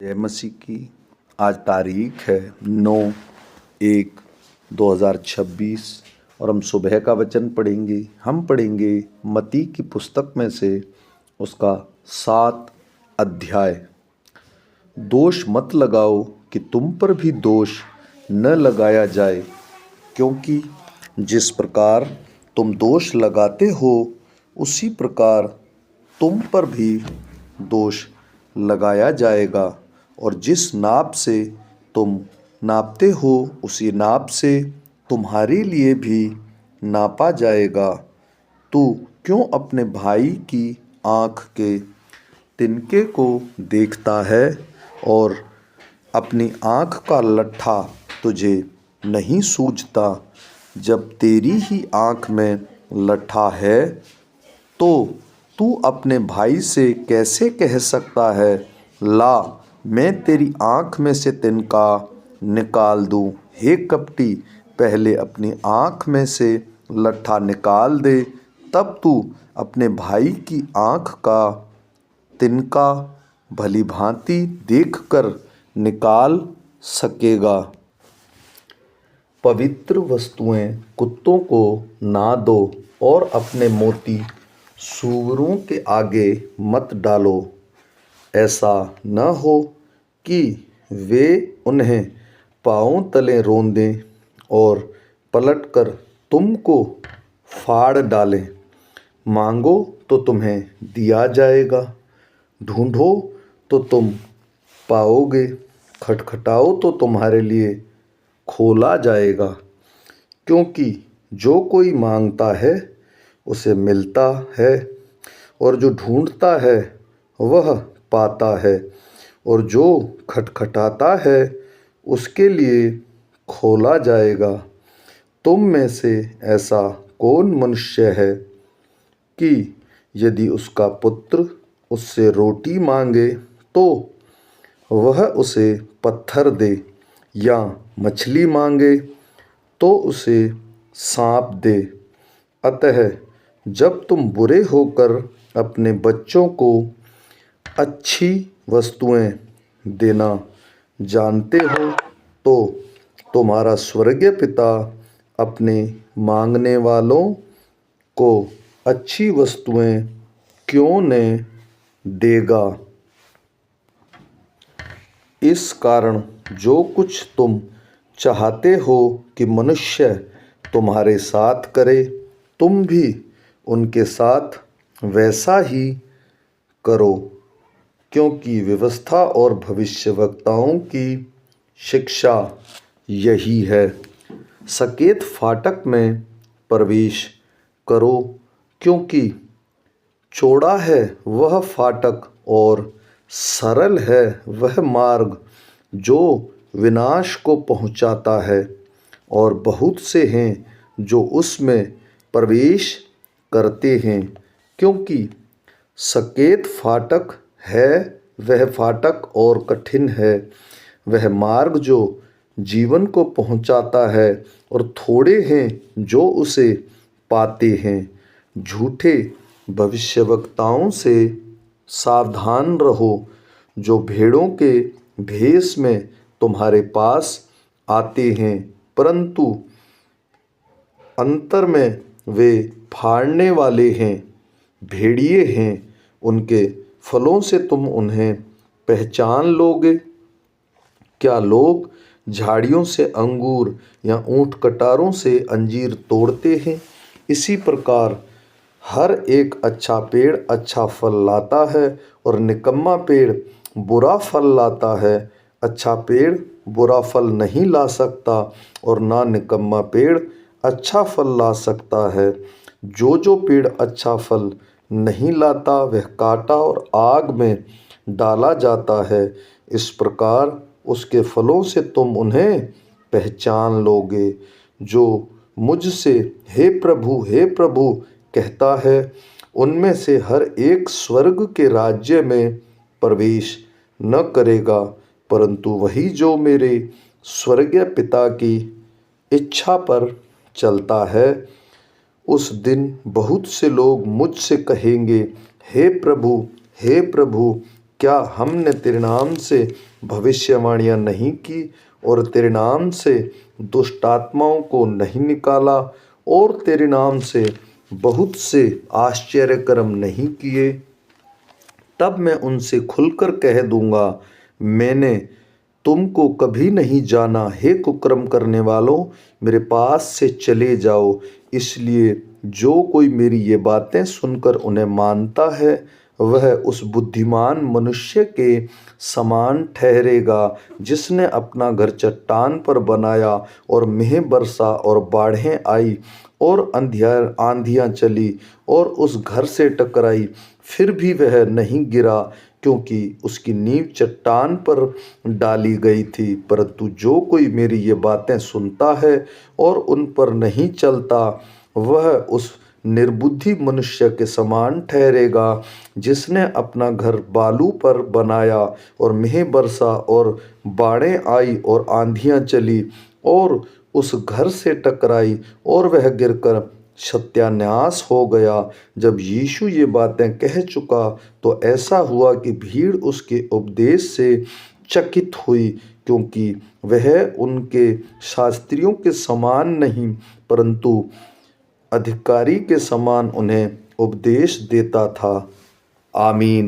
जय मसीह की। आज तारीख है 9/1/2026 और हम सुबह का वचन पढ़ेंगे। हम पढ़ेंगे मत्ती की पुस्तक में से उसका 7 अध्याय। दोष मत लगाओ कि तुम पर भी दोष न लगाया जाए, क्योंकि जिस प्रकार तुम दोष लगाते हो उसी प्रकार तुम पर भी दोष लगाया जाएगा, और जिस नाप से तुम नापते हो उसी नाप से तुम्हारे लिए भी नापा जाएगा। तू क्यों अपने भाई की आँख के तिनके को देखता है और अपनी आँख का लट्ठा तुझे नहीं सूझता? जब तेरी ही आँख में लट्ठा है तो तू अपने भाई से कैसे कह सकता है, ला मैं तेरी आँख में से तिनका निकाल दूँ? हे कपटी, पहले अपनी आँख में से लट्ठा निकाल दे, तब तू अपने भाई की आँख का तिनका भली भांति देखकर निकाल सकेगा। पवित्र वस्तुएं कुत्तों को ना दो और अपने मोती सूअरों के आगे मत डालो, ऐसा न हो कि वे उन्हें पाँव तले रौंदें और पलटकर तुमको फाड़ डालें। मांगो तो तुम्हें दिया जाएगा, ढूंढो तो तुम पाओगे, खटखटाओ तो तुम्हारे लिए खोला जाएगा। क्योंकि जो कोई मांगता है उसे मिलता है, और जो ढूंढता है वह पाता है, और जो खटखटाता है उसके लिए खोला जाएगा। तुम में से ऐसा कौन मनुष्य है कि यदि उसका पुत्र उससे रोटी मांगे तो वह उसे पत्थर दे, या मछली मांगे तो उसे सांप दे? अतः जब तुम बुरे होकर अपने बच्चों को अच्छी वस्तुएं देना जानते हो तो तुम्हारा स्वर्गीय पिता अपने मांगने वालों को अच्छी वस्तुएं क्यों न देगा। इस कारण जो कुछ तुम चाहते हो कि मनुष्य तुम्हारे साथ करे, तुम भी उनके साथ वैसा ही करो, क्योंकि व्यवस्था और भविष्यवक्ताओं की शिक्षा यही है। सकेत फाटक में प्रवेश करो, क्योंकि चौड़ा है वह फाटक और सरल है वह मार्ग जो विनाश को पहुंचाता है, और बहुत से हैं जो उसमें प्रवेश करते हैं। क्योंकि सकेत फाटक है वह फाटक और कठिन है वह मार्ग जो जीवन को पहुंचाता है, और थोड़े हैं जो उसे पाते हैं। झूठे भविष्यवक्ताओं से सावधान रहो, जो भेड़ों के भेष में तुम्हारे पास आते हैं, परंतु अंतर में वे फाड़ने वाले हैं। भेड़िए हैं, उनके फलों से तुम उन्हें पहचान लोगे। क्या लोग झाड़ियों से अंगूर या ऊंट कटारों से अंजीर तोड़ते हैं? इसी प्रकार हर एक अच्छा पेड़ अच्छा फल लाता है, और निकम्मा पेड़ बुरा फल लाता है। अच्छा पेड़ बुरा फल नहीं ला सकता, और ना निकम्मा पेड़ अच्छा फल ला सकता है। जो पेड़ अच्छा फल नहीं लाता वह काटा और आग में डाला जाता है। इस प्रकार उसके फलों से तुम उन्हें पहचान लोगे। जो मुझसे हे प्रभु कहता है, उनमें से हर एक स्वर्ग के राज्य में प्रवेश न करेगा, परंतु वही जो मेरे स्वर्गीय पिता की इच्छा पर चलता है। उस दिन बहुत से लोग मुझसे कहेंगे, हे प्रभु क्या हमने तेरे नाम से भविष्यवाणियाँ नहीं की और तेरे नाम से दुष्ट आत्माओं को नहीं निकाला और तेरे नाम से बहुत से आश्चर्य कर्म नहीं किए? तब मैं उनसे खुलकर कह दूंगा, मैंने तुमको कभी नहीं जाना। हे कुकर्म करने वालों, मेरे पास से चले जाओ। इसलिए जो कोई मेरी ये बातें सुनकर उन्हें मानता है वह उस बुद्धिमान मनुष्य के समान ठहरेगा जिसने अपना घर चट्टान पर बनाया और मेंह बरसा और बाढ़ें आई और आंधियाँ चली और उस घर से टकराई, फिर भी वह नहीं गिरा क्योंकि उसकी नींव चट्टान पर डाली गई थी। परंतु जो कोई मेरी ये बातें सुनता है और उन पर नहीं चलता वह उस निर्बुद्धि मनुष्य के समान ठहरेगा जिसने अपना घर बालू पर बनाया और मेंह बरसा और बाढ़ें आई और आंधियाँ चली और उस घर से टकराई और वह गिरकर सत्यानाश हो गया। जब यीशु ये बातें कह चुका तो ऐसा हुआ कि भीड़ उसके उपदेश से चकित हुई, क्योंकि वह उनके शास्त्रियों के समान नहीं परंतु अधिकारी के समान उन्हें उपदेश देता था। आमीन।